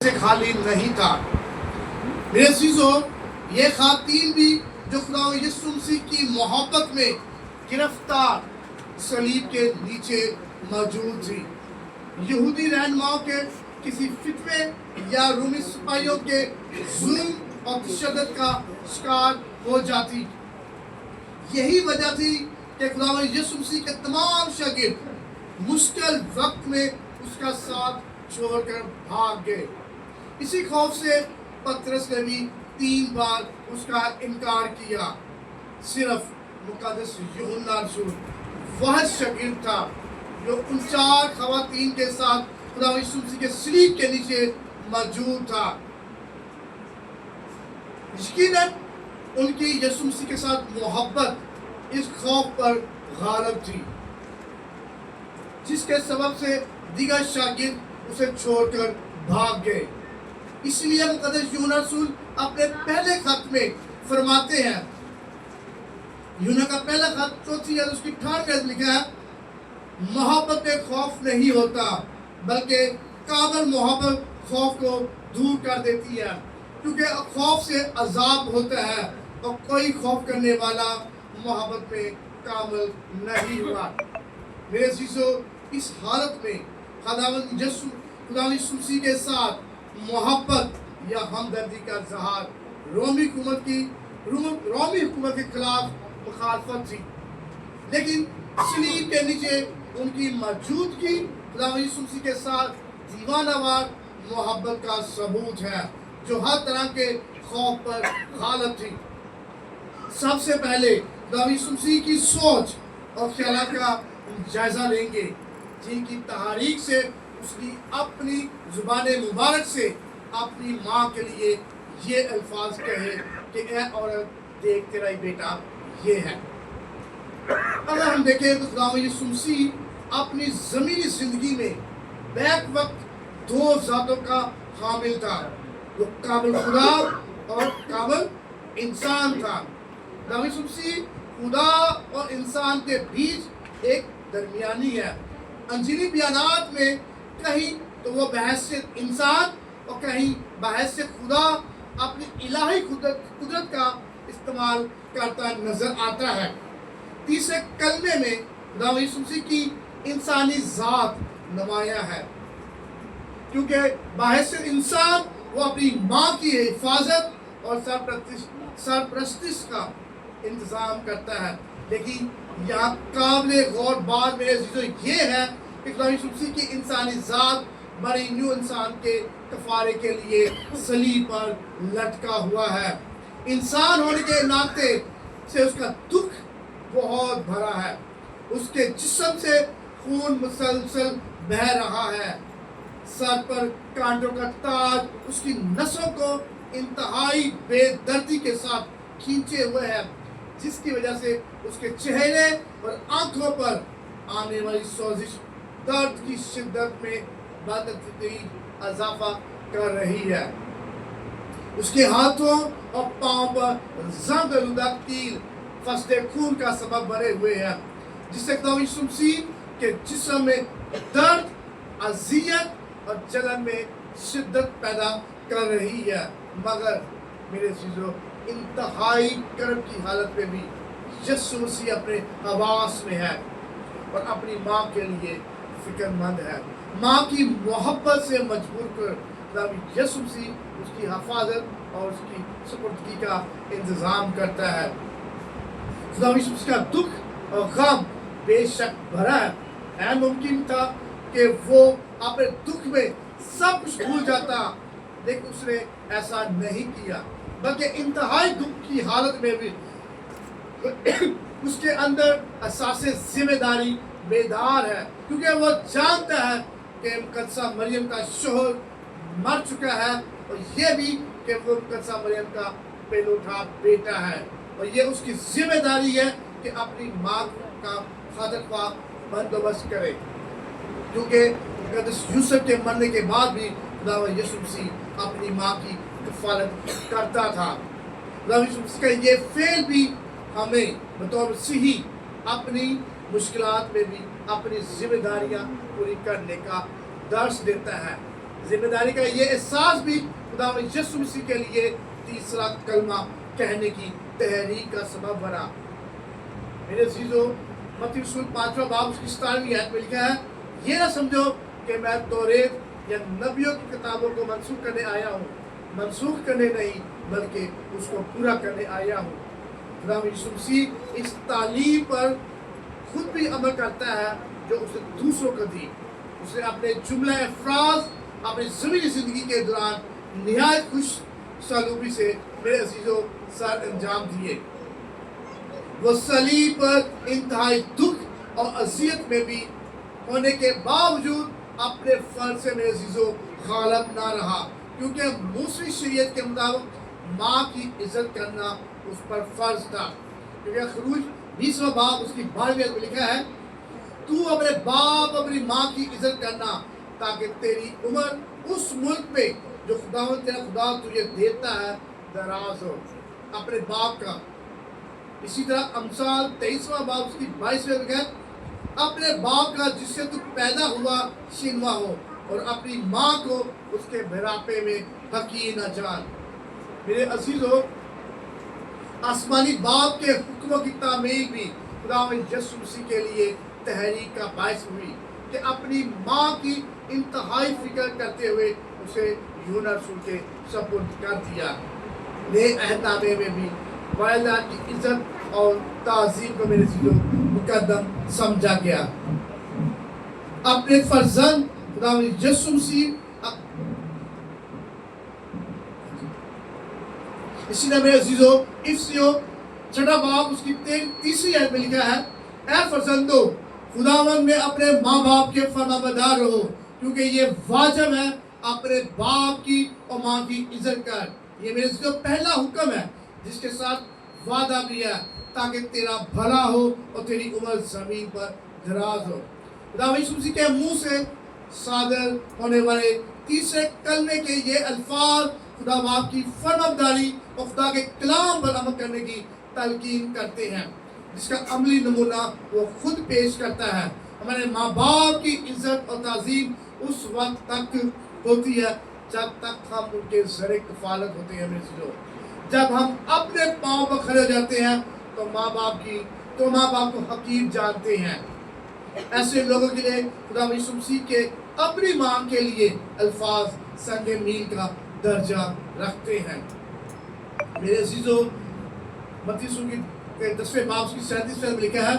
سے خالی نہیں تھا۔ میرے عزیزو، یہ خواتین بھی جو خدا یسوع مسیح کی محبت میں گرفتار صلیب کے نیچے موجود تھی، یہودی رہنماؤں کے کسی فتوے یا رومی سپاہیوں کے ظلم اور تشدد کا شکار ہو جاتی۔ یہی وجہ تھی کہ خدا یسوع مسیح کے تمام شاگرد مشکل وقت میں اس کا ساتھ چھوڑ کر بھاگ گئے۔ اسی خوف سے پترس نے بھی 3 بار اس کا انکار کیا۔ صرف مقدس یوحنا رسول وہ شاگرد تھا جو ان 4 خواتین کے ساتھ خدا یسوع مسیح کے صلیب کے نیچے موجود تھا۔ یقیناً ان کی یسوع مسیح کے ساتھ محبت اس خوف پر غالب تھی، جس کے سبب سے دیگر شاگرد اسے چھوڑ کر بھاگ گئے۔ اس لیے مقدس یوحنا رسول اپنے پہلے خط میں فرماتے ہیں، یوحنا کا پہلا خط 4 اس کی 18 میں لکھا ہے، محبت میں خوف نہیں ہوتا بلکہ کامل محبت خوف کو دور کر دیتی ہے، کیونکہ خوف سے عذاب ہوتا ہے اور کوئی خوف کرنے والا محبت میں کامل نہیں ہوا۔ میرے عزیزو، اس حالت میں خداوند خدا یسوع مسیح کے ساتھ محبت یا ہمدردی کا اظہار رومی حکومت کے خلاف مخالفت تھی، لیکن صلیب کے نیچے ان کی موجودگی خدا یسوع مسیح کے ساتھ دیوانہ وار محبت کا ثبوت ہے جو ہر طرح کے خوف پر غالب تھی۔ سب سے پہلے خدا یسوع مسیح کی سوچ اور خیالات کا جائزہ لیں گے، جن کی تحریک سے اس نے اپنی زبان مبارک سے اپنی ماں کے لیے یہ الفاظ کہے کہ اے عورت دیکھ تیرا ہی بیٹا یہ ہے۔ اگر ہم دیکھیں تو خدا یسوع مسیح اپنی زمینی زندگی میں بیک وقت 2 ذاتوں کا حامل تھا، وہ کامل خدا اور کامل انسان تھا۔ خدا یسوع مسیح خدا اور انسان کے بیچ ایک درمیانی ہے۔ انجیلی بیانات میں کہیں تو وہ بحیثیت انسان اور کہیں بحیثیت خدا اپنی الہی قدرت کا استعمال کرتا نظر آتا ہے۔ تیسرے کلمے میں خدا یسوع مسیح کی انسانی ذات نمایاں ہے، کیونکہ بحیثیت انسان وہ اپنی ماں کی حفاظت اور سرپرستش کا انتظام کرتا ہے، لیکن یہاں قابل غور بات میرے عزیزو یہ ہے کہ خدا یسوع مسیح کی انسانی ذات بڑی نیو انسان کے کفارے کے لیے صلیب پر لٹکا ہوا ہے۔ انسان ہونے کے ناطے سے اس کا دکھ بہت بھرا ہے، اس کے جسم سے خون مسلسل بہہ رہا ہے، سر پر کانٹوں کا تاج اس کی نسوں کو انتہائی بے دردی کے ساتھ کھینچے ہوئے ہے، جس کی وجہ سے اس کے چہرے اور آنکھوں پر آنے والی سوزش درد کی شدت میں بدتدریج اضافہ کر رہی ہے۔ اس کے ہاتھوں اور پاؤں پر زنگ آلودہ تیر فسدے خون کا سبب بنے ہوئے ہیں، جس سے خدا یسوع مسیح کے جسم میں درد، اذیت اور جلن میں شدت پیدا کر رہی ہے۔ مگر میرے عزیزو، انتہائی کرب کی حالت میں بھی یسوع مسیح اپنے حواس میں ہے اور اپنی ماں کے لیے فکر مند ہے۔ ماں کی محبت سے مجبور کر یسوع مسیح اس کی حفاظت اور اس کی سپردگی کا انتظام کرتا ہے۔ خدا یسوع مسیح کا دکھ اور غم بے شک بھرا ہے۔ ممکن تھا کہ وہ اپنے دکھ میں سب کچھ بھول جاتا، لیکن اس نے ایسا نہیں کیا، بلکہ انتہائی دکھ کی حالت میں بھی اس کے اندر احساس ذمہ داری بیدار ہے، کیونکہ وہ جانتا ہے کہ مقدسہ مریم کا شوہر مر چکا ہے، اور یہ بھی کہ وہ مقدسہ مریم کا پہلوٹا بیٹا ہے، اور یہ اس کی ذمہ داری ہے کہ اپنی ماں کا خاطر خواہ بندوبست کرے، کیونکہ مقدس یوسف کے مرنے کے بعد بھی خدا یسوع مسیح اپنی ماں کی کفالت کرتا تھا۔ خدا یسوع مسیح کا یہ فعل بھی ہمیں بطور مسیحی اپنی مشکلات میں بھی اپنی ذمہ داریاں پوری کرنے کا درس دیتا ہے۔ ذمہ داری کا یہ احساس بھی خدا یسوع مسیح کے لیے تیسرا کلمہ کہنے کی تحریک کا سبب بنا۔ میرے عزیزو، متی رسول 5واں باب اس کی 17ویں آیت میں لکھا ہے، یہ نہ سمجھو کہ میں توریت یا نبیوں کی کتابوں کو منسوخ کرنے آیا ہوں، منسوخ کرنے نہیں بلکہ اس کو پورا کرنے آیا ہوں۔ خدا یسوع مسیح اس تعلیم پر خود بھی عمل کرتا ہے جو اس نے دوسروں کو دی۔ اس نے اپنے جملہ افراز اپنی زمینی زندگی کے دوران نہایت خوش سلوکی سے میرے عزیزوں سر انجام دیے۔ وہ صلیب پر انتہائی دکھ اور اذیت میں بھی ہونے کے باوجود اپنے فرض سے میرے عزیزوں غالب نہ رہا، کیونکہ موسیقی شریعت کے مطابق ماں کی عزت کرنا اس پر فرض تھا۔ کیونکہ خروج 20واں باب اس کی 12ویں میں لکھا ہے، تو اپنے باپ اپنی ماں کی عزت کرنا تاکہ تیری عمر اس ملک میں جو خداوند تیرا خدا تجھے دیتا ہے دراز ہو۔ اپنے باپ کا۔ اسی طرح امثال 23واں باب اس کی 22ویں میں لکھا ہے، اپنے باپ کا جس سے تو پیدا ہوا شنوا ہو، اور اپنی ماں کو اس کے بڑھاپے میں حقیر نہ جان۔ میرے عزیزو، آسمانی باپ کے حکموں کی تعمیل بھی خداوند یسوع مسیح کے لیے تحریک کا باعث ہوئی کہ اپنی ماں کی انتہائی فکر کرتے ہوئے اسے یوحنا رسول کے سپرد کر دیا۔ نئے عہد نامے میں بھی والدہ کی عزت اور تعظیم کو میرے عزیزو مقدم سمجھا گیا۔ اپنے فرزند خداوند یسوع مسیح اسی طرح میرے عزیزو افسیوں 6واں باب اس کی 3 آیت میں لکھا ہے، اے فرزندو خداوند میں اپنے ماں باپ کے فرمانبردار رہو، کیونکہ یہ واجب ہے اپنے باپ کی اور ماں کی عزت کر۔ یہ میرے عزیزو پہلا حکم ہے جس کے ساتھ وعدہ بھی ہے تاکہ تیرا بھلا ہو اور تیری عمر زمین پر دراز ہو۔ خدا یسوع مسیح کے منہ سے صادر ہونے والے تیسرے کلمے کے یہ الفاظ خدا باپ کی فرمانبرداری اور خدا کے کلام پر عمل کرنے کی تلقین کرتے ہیں، جس کا عملی نمونہ وہ خود پیش کرتا ہے۔ ہمارے ماں باپ کی عزت اور تعظیم اس وقت تک ہوتی ہے جب تک ہم ان کے زرِ کفالت ہوتے ہیں۔ جب ہم اپنے پاؤں پر کھڑے ہو جاتے ہیں تو ماں باپ کو حقیر جانتے ہیں۔ ایسے لوگوں کے لیے خدا یسوع مسیح کے اپنی ماں کے لیے الفاظ سنگ میل کا درجہ رکھتے ہیں۔ میرے عزیزو، متی رسول کے 10ویں باب کی 37ویں میں لکھا ہے،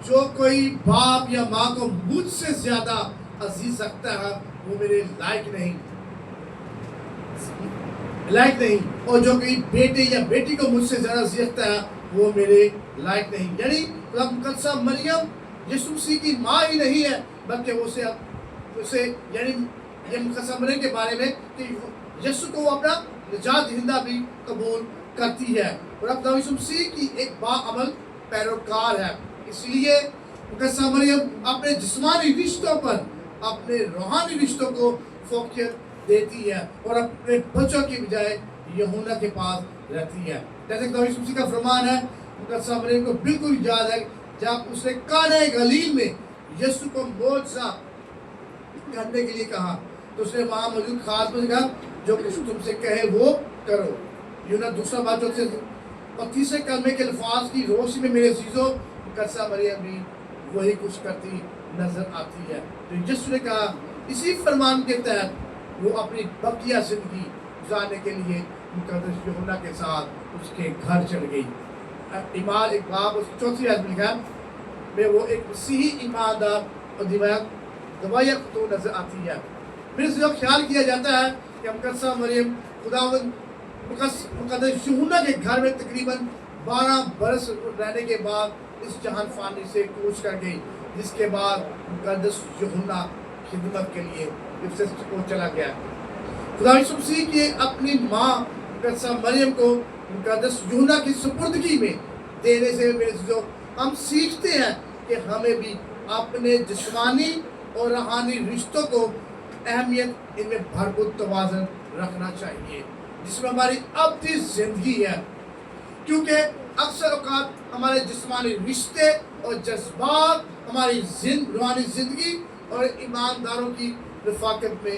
جو کوئی باپ یا ماں کو مجھ سے زیادہ عزیز رکھتا ہے وہ میرے لائق نہیں، اور جو کوئی بیٹے یا بیٹی کو مجھ سے زیادہ عزیز رکھتا ہے وہ میرے لائق نہیں۔ یعنی مقدسہ مریم یسوع مسیح کی ماں ہی نہیں ہے، بلکہ وہ اسے یعنی یہ مقدسہ مریم کے بارے میں کہ یسوع کو وہ اپنا نجات دہندہ بھی قبول کرتی ہے اور خدا یسوع مسیح کی ایک باعمل پیروکار ہے۔ اس لیے مقدسہ مریم اپنے جسمانی رشتوں پر اپنے روحانی رشتوں کو فوقیت دیتی ہے اور اپنے بچوں کی بجائے یوحنا کے پاس رہتی ہے۔ جیسے خدا یسوع مسیح کا فرمان ہے، مقدسہ مریم کو بالکل یاد ہے جب اس نے قانہ گلیل میں یسوع کو معجزہ کرنے کے لیے کہا تو اس نے وہاں موجود خاص میں کہا، جو کچھ تم سے کہے وہ کرو۔ یوحنا 2 باب سے اور تیسرے کلمے کے الفاظ کی روشنی میں میرے عزیزوں مقدسہ مریم بھی وہی کچھ کرتی نظر آتی ہے۔ تو یسوع نے کہا اسی فرمان کے تحت وہ اپنی بقیہ زندگی گزارنے کے لیے مقدس یوحنا کے ساتھ اس کے گھر چل گئی۔ ایمان ایک باب اس کی 4 آیت میں لکھا میں وہ ایک مسیحی ایماندار اور دوائیہ تو نظر آتی ہے۔ پھر اس وقت خیال کیا جاتا ہے کہ مقدسہ مریم خداوند مقدس یوحنا کے گھر میں تقریباً 12 برس رہنے کے بعد اس جہان فانی سے کوچ کر گئی، جس کے بعد مقدس یوحنا خدمت کے لیے افسس کو چلا گیا۔ خدا یسوع مسیح کی اپنی ماں مقدسہ مریم کو مقدس یوحنا کی سپردگی میں دینے سے میرے عزیزو ہم سیکھتے ہیں کہ ہمیں بھی اپنے جسمانی اور روحانی رشتوں کو اہمیت ان میں بھرپور توازن رکھنا چاہیے، جس میں ہماری ابدی زندگی ہے، کیونکہ اکثر اوقات ہمارے جسمانی رشتے اور جذبات ہماری روحانی زندگی اور ایمانداروں کی رفاقت میں